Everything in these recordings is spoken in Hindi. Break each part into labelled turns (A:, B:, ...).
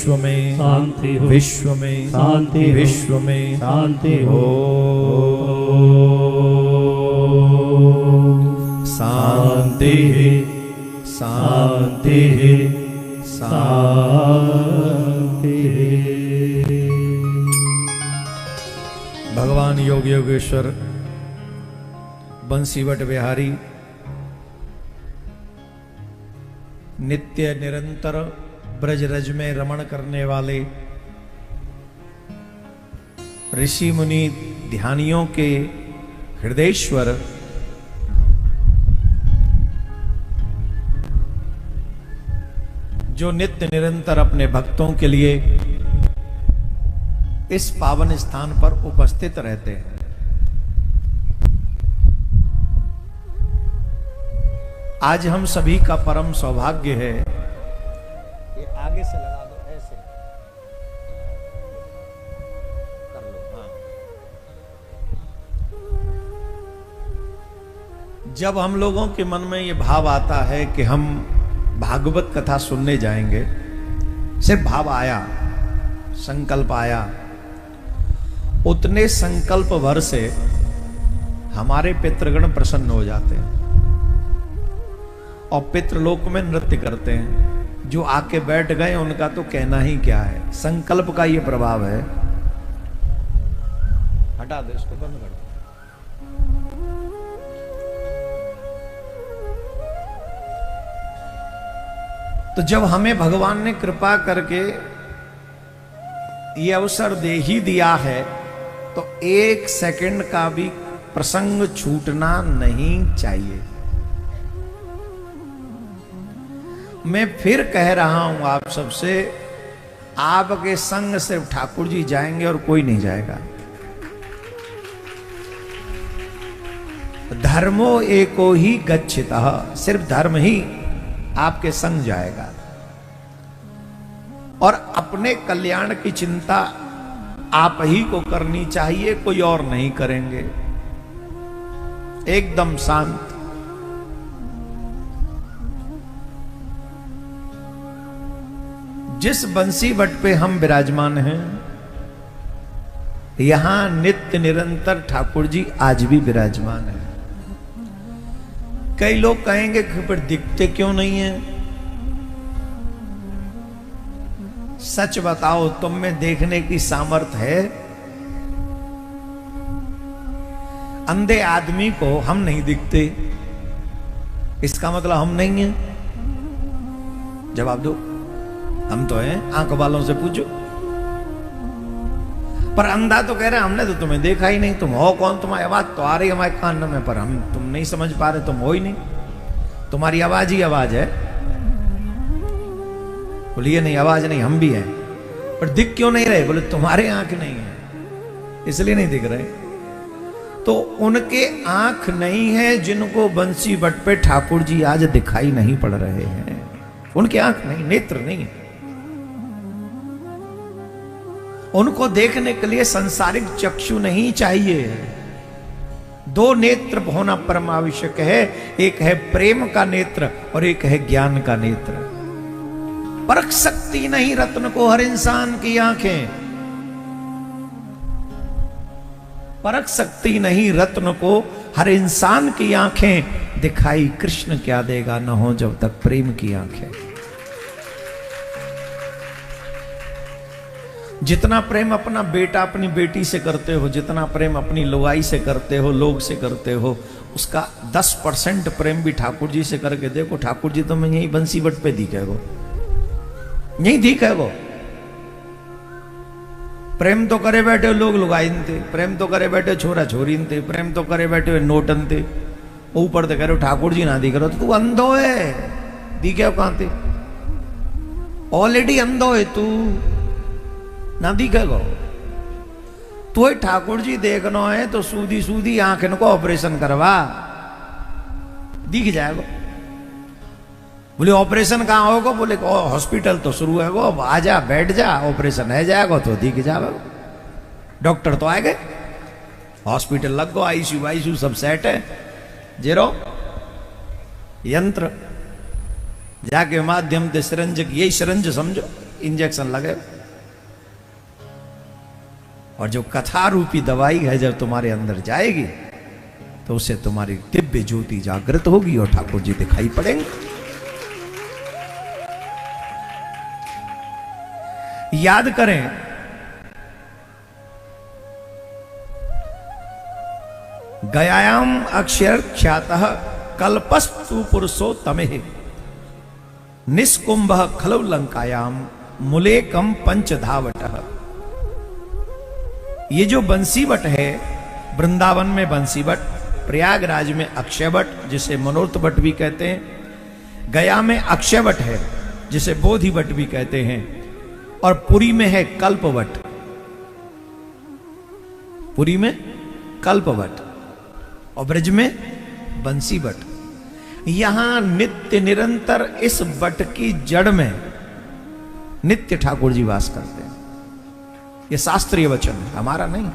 A: विश्व में
B: शांति हो,
A: विश्व में
B: शांति हो,
A: विश्व में
B: शांति हो।
A: शांति शांति शांति। भगवान योग योगेश्वर बंसीवट बिहारी नित्य निरंतर ब्रज रज में रमण करने वाले ऋषि मुनि ध्यानियों के हृदयेश्वर जो नित्य निरंतर अपने भक्तों के लिए इस पावन स्थान पर उपस्थित रहते हैं। आज हम सभी का परम सौभाग्य है। ये आगे से लगा दो, ऐसे कर लो। हाँ। जब हम लोगों के मन में ये भाव आता है कि हम भागवत कथा सुनने जाएंगे, सिर्फ भाव आया, संकल्प आया, उतने संकल्प भर से हमारे पितृगण प्रसन्न हो जाते हैं और पितृलोक में नृत्य करते हैं। जो आके बैठ गए उनका तो कहना ही क्या है। संकल्प का ये प्रभाव है। हटा दो इसको, बंद कर दो। तो जब हमें भगवान ने कृपा करके ये अवसर दे ही दिया है तो एक सेकंड का भी प्रसंग छूटना नहीं चाहिए। मैं फिर कह रहा हूं आप सबसे, आपके संग सिर्फ ठाकुर जी जाएंगे और कोई नहीं जाएगा। धर्मो एको ही गच्छितः, सिर्फ धर्म ही आपके संग जाएगा और अपने कल्याण की चिंता आप ही को करनी चाहिए, कोई और नहीं करेंगे। एकदम शांत। जिस बंसी बट पे हम विराजमान हैं, यहां नित्य निरंतर ठाकुर जी आज भी विराजमान है। कई लोग कहेंगे कि फिर दिखते क्यों नहीं है? सच बताओ, तुम में देखने की सामर्थ है? अंधे आदमी को हम नहीं दिखते, इसका मतलब हम नहीं हैं? जवाब दो। हम तो हैं, आंख वालों से पूछो। पर अंधा तो कह रहे हमने तो तुम्हें देखा ही नहीं, तुम हो कौन? तुम्हारी आवाज तो आ रही हमारे कान में, पर हम तुम नहीं समझ पा रहे, तुम हो ही नहीं, तुम्हारी आवाज ही आवाज है। बोलिए नहीं, आवाज नहीं, हम भी हैं, पर दिख क्यों नहीं रहे? बोले तुम्हारे आंख नहीं है इसलिए नहीं दिख रहे। तो उनके आंख नहीं है जिनको बंसी बट पे ठाकुर जी आज दिखाई नहीं पड़ रहे हैं। उनके आंख नहीं, नेत्र नहीं है। उनको देखने के लिए संसारिक चक्षु नहीं चाहिए। दो नेत्र होना परम आवश्यक है। एक है प्रेम का नेत्र और एक है ज्ञान का नेत्र। परख सकती नहीं रत्न को हर इंसान की आंखें, परख सकती नहीं रत्न को हर इंसान की आंखें। दिखाई कृष्ण क्या देगा, न हो जब तक प्रेम की आंखें। जितना प्रेम अपना बेटा अपनी बेटी से करते हो, जितना प्रेम अपनी लुगाई से करते हो, लोग से करते हो, उसका 10% प्रेम भी ठाकुर जी से करके देखो। ठाकुर जी तो मैं यही बंसी बट पे दिखेगो, यही दिखेगो। प्रेम तो करे बैठे लोग लुगाइन थे, प्रेम तो करे बैठे छोरा छोरीन थे, प्रेम तो करे बैठे नोटन थे। ऊपर तो कह रहे हो ठाकुर जी ना दिख रहे, तो तू अंधो है, दिखे कहां थे? ऑलरेडी अंधो है तू, ना दिखेगो। तो ठाकुर जी देखना है तो सूदी सूदी आंख को ऑपरेशन करवा, दिख जाएगा। बोले ऑपरेशन कहाँ होगा? बोले हॉस्पिटल तो शुरू है, वो आजा बैठ जा, ऑपरेशन है जाएगा तो दिख जाएगा। डॉक्टर तो आए गए, हॉस्पिटल लग गो, आईसीयू वाईसीयू सब सेट है। जेरो यंत्र जाके माध्यम से सिरंज, यही सिरंज समझो, इंजेक्शन लगे। और जो कथा रूपी दवाई है जब तुम्हारे अंदर जाएगी तो उससे तुम्हारी दिव्य ज्योति जागृत होगी और ठाकुर जी दिखाई पड़ेंगे। याद करें, गयायाम अक्षर ख्यातः कल्पस्तु पुरुषोत्तमे निष्कुंभ खलु लंकायाम मुलेकम पंचधावटः। ये जो बंसीवट है, वृंदावन में बंसीवट, प्रयागराज में अक्षयवट जिसे मनोरथ भी कहते हैं, गया में अक्षयवट है जिसे बोधिवट भी कहते हैं, और पुरी में है कल्पवट। पुरी में कल्पवट और ब्रज में बंसीवट। यहां नित्य निरंतर इस वट की जड़ में नित्य ठाकुर जी वास करते हैं। ये शास्त्रीय वचन है, हमारा नहीं।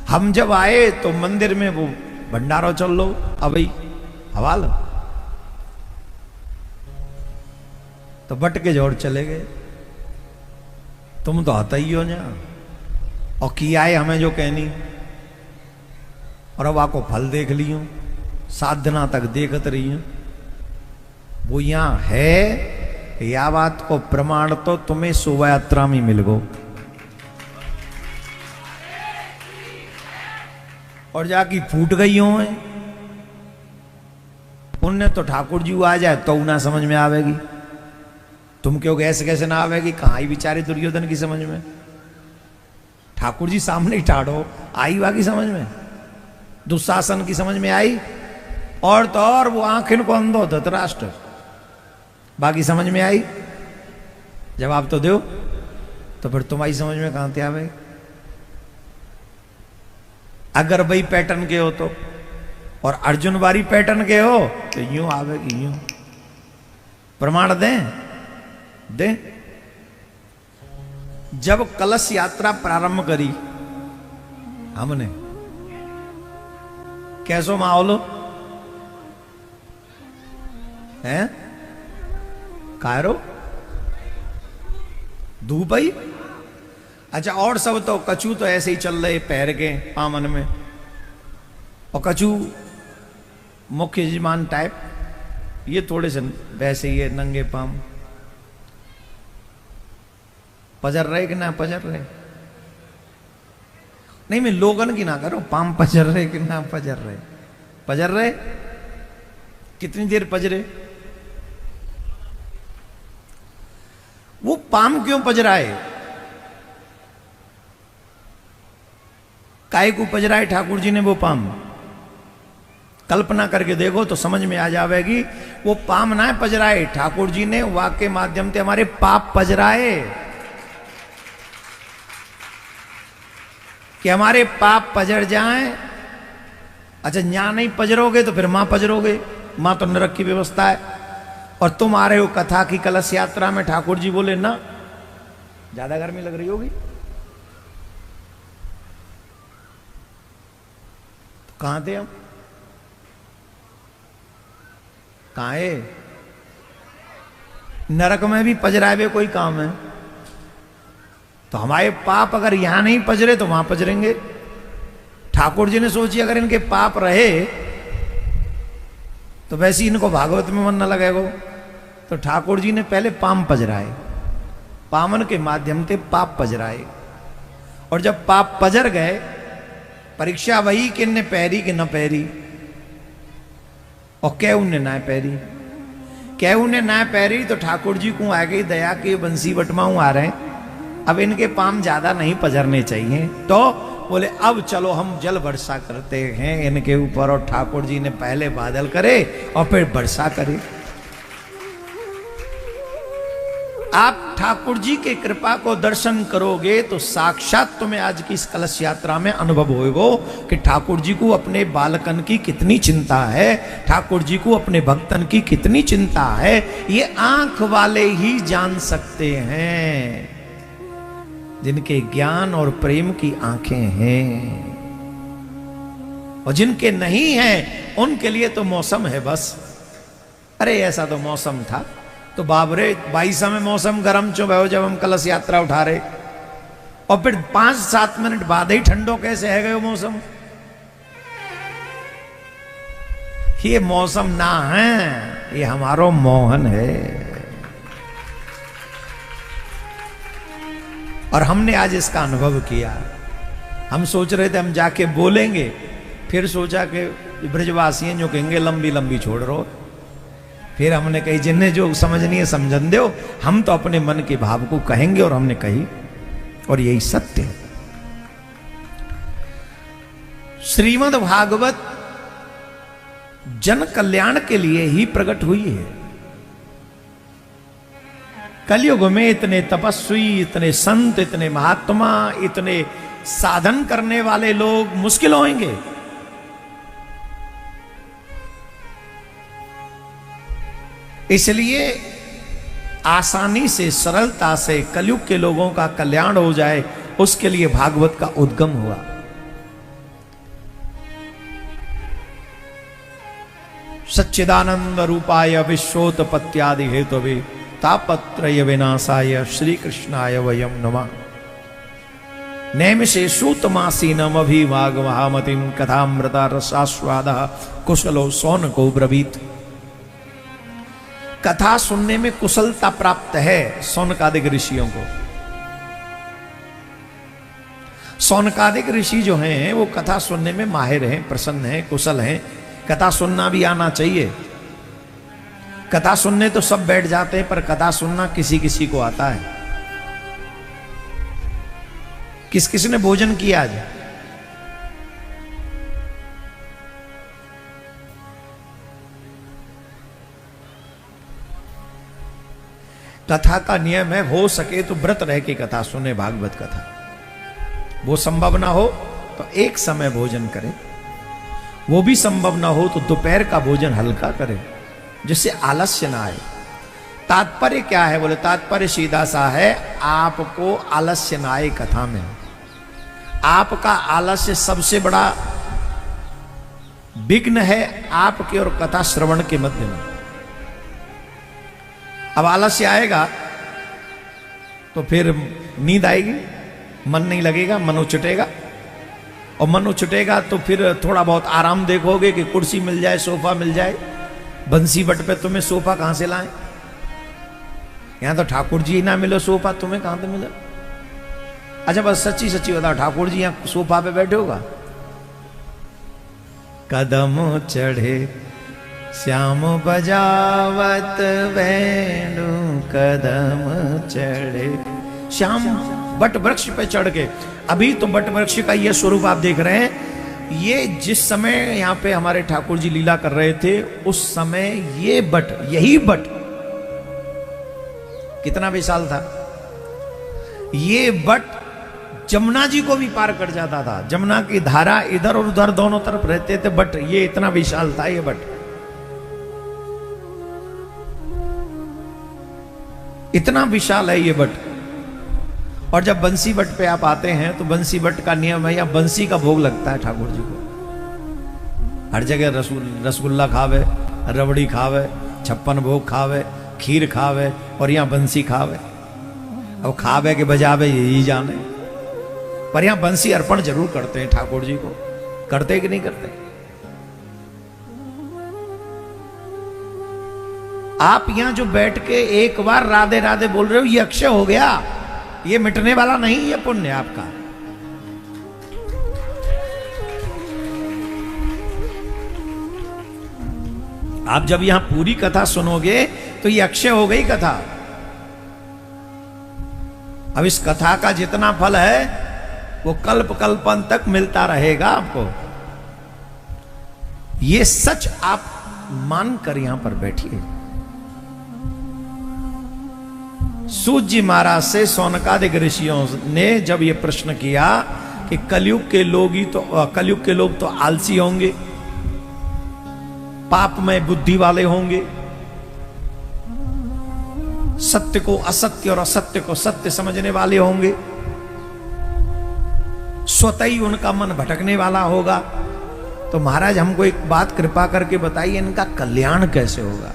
A: हम जब आए तो मंदिर में वो भंडारा चल लो, अभी हवा लो, तो बट के जोड़ चले गए। तुम तो आता ही हो ना, और किया है हमें जो कहनी, और अब आपको फल देख लियो, 7 दिना तक देखत रही हूं। वो यहां है, या बात को प्रमाण तो तुम्हें शोभा यात्रा में मिल गो, और जाकी फूट गई हो। उनने तो ठाकुर जी आ जाए तो ना समझ में आवेगी, तुम क्यों कैसे कैसे ना आवेगी। कहां आई बेचारे दुर्योधन की समझ में, ठाकुर जी सामने ही ठाड़ो, आई बाकी समझ में, दुशासन की समझ में आई, और तो और वो आंखें को अंधो धृतराष्ट्र, बाकी समझ में आई। जवाब तो दो, तो फिर तुम्हारी समझ में कहां से आवे। अगर भाई पैटर्न के हो तो, और अर्जुन बारी पैटर्न के हो तो यूं आवेगी, यूं। प्रमाण दें दे। जब कलश यात्रा प्रारंभ करी हमने, कैसो माहौल है, कायरो धूप आई। अच्छा, और सब तो कछू तो ऐसे ही चल रहे पैर के पामन में, और कछू मुख्य यजमान टाइप, ये थोड़े से वैसे ही है, नंगे पाम। पजर रहे कि ना पजर रहे, नहीं मैं लोगन की ना करो, पाम पजर रहे कि ना पजर रहे। पजर रहे, कितनी देर पजरे। वो पाम क्यों पजराए, काय को पजराए ठाकुर जी ने वो पाम। कल्पना करके देखो तो समझ में आ जाएगी। वो पाम ना पजराए, ठाकुर जी ने वाक्य के माध्यम से हमारे पाप पजराए, कि हमारे पाप पजर जाएं। अच्छा, यहां नहीं पजरोगे तो फिर मां पजरोगे, मां तो नरक की व्यवस्था है। और तुम आ रहे हो कथा की कलश यात्रा में, ठाकुर जी बोले ना ज्यादा गर्मी लग रही होगी, तो कहां थे हम, कहां है। नरक में भी पजरावे कोई काम है, तो हमारे पाप अगर यहां नहीं पजरे तो वहां पजरेंगे। ठाकुर जी ने सोची अगर इनके पाप रहे तो वैसे ही इनको भागवत में मन न लगेगा, तो ठाकुर जी ने पहले पाम पजराए, पामन के माध्यम से पाप पजराए। और जब पाप पजर गए, परीक्षा वही कि इनने पैरी कि न पैरी, और कैऊ ने ना पैरी। कैऊ ने ना पैरी तो ठाकुर जी को आ गई दया के बंसी बटमाऊ आ रहे हैं, अब इनके पाम ज्यादा नहीं पजरने चाहिए। तो बोले अब चलो हम जल वर्षा करते हैं इनके ऊपर, और ठाकुर जी ने पहले बादल करे और फिर वर्षा करे। आप ठाकुर जी के कृपा को दर्शन करोगे तो साक्षात तुम्हें आज की इस कलश यात्रा में अनुभव होगा कि ठाकुर जी को अपने बालकन की कितनी चिंता है, ठाकुर जी को अपने भक्तन की कितनी चिंता है। ये आंख वाले ही जान सकते हैं, जिनके ज्ञान और प्रेम की आंखें हैं, और जिनके नहीं हैं उनके लिए तो मौसम है बस। अरे ऐसा तो मौसम था। तो बाबरे 22 में मौसम गर्म चो भयो जब हम कलश यात्रा उठा रहे, और फिर 5-7 मिनट बाद ही ठंडो कैसे है गयो मौसम। ये मौसम ना है, ये हमारो मोहन है। और हमने आज इसका अनुभव किया। हम सोच रहे थे हम जाके बोलेंगे, फिर सोचा कि ब्रजवासी हैं जो कहेंगे लंबी लंबी छोड़ रहो। फिर हमने कही जिन्हें जो समझनी है समझन दो, हम तो अपने मन के भाव को कहेंगे, और हमने कही, और यही सत्य है। श्रीमद् भागवत जन कल्याण के लिए ही प्रकट हुई है। कलयुग में इतने तपस्वी, इतने संत, इतने महात्मा, इतने साधन करने वाले लोग मुश्किल होंगे। इसलिए आसानी से, सरलता से कलयुग के लोगों का कल्याण हो जाए, उसके लिए भागवत का उद्गम हुआ। सच्चिदानंद रूपाय विश्वोत्पत्त्यादि हेतवे तापत्रय विनाशाय श्री कृष्णाय वयम नमः। नैमिषे सूतमासीनम अभिवागमहामतिम कथामृता रसास्वाद कुशलो सौनको ब्रवीत। कथा सुनने में कुशलता प्राप्त है सौनकादिक ऋषियों को। सौनकादिक ऋषि जो हैं वो कथा सुनने में माहिर हैं, प्रसन्न हैं, कुशल हैं। कथा सुनना भी आना चाहिए। कथा सुनने तो सब बैठ जाते हैं, पर कथा सुनना किसी किसी को आता है। किस किस ने भोजन किया आज? कथा का नियम है, हो सके तो व्रत रह के कथा सुने, भागवत कथा। वो संभव ना हो तो एक समय भोजन करे, वो भी संभव ना हो तो दोपहर का भोजन हल्का करे, जिससे आलस्य ना आए। तात्पर्य क्या है? बोले तात्पर्य सीधा सा है, आपको आलस्य ना आए कथा में। आपका आलस्य सबसे बड़ा विघ्न है आपके और कथा श्रवण के मध्य में। अब आलस्य आएगा तो फिर नींद आएगी, मन नहीं लगेगा, मन उचटेगा, और मन उचटेगा तो फिर थोड़ा बहुत आराम देखोगे कि कुर्सी मिल जाए, सोफा मिल जाए। बंसी बट पे तुम्हें सोफा कहां से लाएं? यहां तो ठाकुर जी ना मिलो सोफा, तुम्हें कहां से मिले? अच्छा बस सच्ची सच्ची बताओ, ठाकुर जी यहां सोफा पे बैठे होगा? कदम चढ़े श्याम बजावत वेणु, कदम चढ़े श्याम बट वृक्ष पे चढ़ के। अभी तो बट वृक्ष का यह स्वरूप आप देख रहे हैं। ये जिस समय यहाँ पे हमारे ठाकुर जी लीला कर रहे थे, उस समय ये बट, यही बट कितना विशाल था। ये बट जमुना जी को भी पार कर जाता था। जमुना की धारा इधर और उधर दोनों तरफ रहते थे, बट ये इतना विशाल था ये बट, इतना विशाल है ये बट। और जब बंसी बट पे आप आते हैं तो बंसी बट का नियम है, या बंसी का भोग लगता है ठाकुर जी को। हर जगह रसगुल्ला खावे, रबड़ी खावे, 56 भोग खावे, खीर खावे, और यहाँ बंसी खावे। अब खावे के बजावे यही जाने, पर यहाँ बंसी अर्पण जरूर करते हैं ठाकुर जी को। करते कि नहीं करते? आप यहां जो बैठ के एक बार राधे राधे बोल रहे हो, ये अक्षय हो गया, ये मिटने वाला नहीं, ये पुण्य आपका। आप जब यहां पूरी कथा सुनोगे तो ये अक्षय हो गई कथा। अब इस कथा का जितना फल है वो कल्प कल्पन तक मिलता रहेगा आपको। ये सच आप मानकर यहां पर बैठिए। सूत जी महाराज से सौनकादिक ऋषियों ने जब ये प्रश्न किया कि कलयुग के लोग तो आलसी होंगे, पापमय बुद्धि वाले होंगे, सत्य को असत्य और असत्य को सत्य समझने वाले होंगे, स्वतः ही उनका मन भटकने वाला होगा। तो महाराज हमको एक बात कृपा करके बताइए, इनका कल्याण कैसे होगा?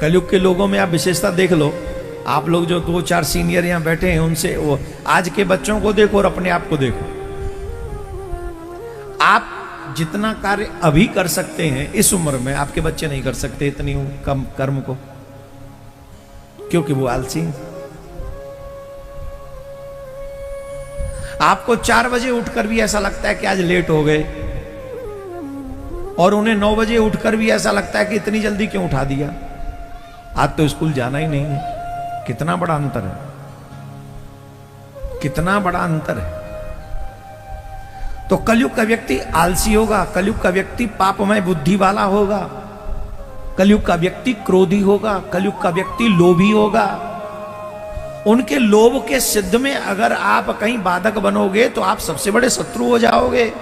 A: कलयुग के लोगों में आप विशेषता देख लो। आप लोग जो 2-4 सीनियर यहां बैठे हैं उनसे वो आज के बच्चों को देखो और अपने आप को देखो। आप जितना कार्य अभी कर सकते हैं इस उम्र में आपके बच्चे नहीं कर सकते इतनी कम कर्म को, क्योंकि वो आलसी हैं। आपको 4 बजे उठकर भी ऐसा लगता है कि आज लेट हो गए, और उन्हें 9 बजे उठकर भी ऐसा लगता है कि इतनी जल्दी क्यों उठा दिया, आज तो स्कूल जाना ही नहीं है। कितना बड़ा अंतर है, कितना बड़ा अंतर है। तो कलयुग का व्यक्ति आलसी होगा, कलयुग का व्यक्ति पापमय बुद्धि वाला होगा, कलयुग का व्यक्ति क्रोधी होगा, कलयुग का व्यक्ति लोभी होगा। उनके लोभ के सिद्ध में अगर आप कहीं बाधक बनोगे तो आप सबसे बड़े शत्रु हो जाओगे।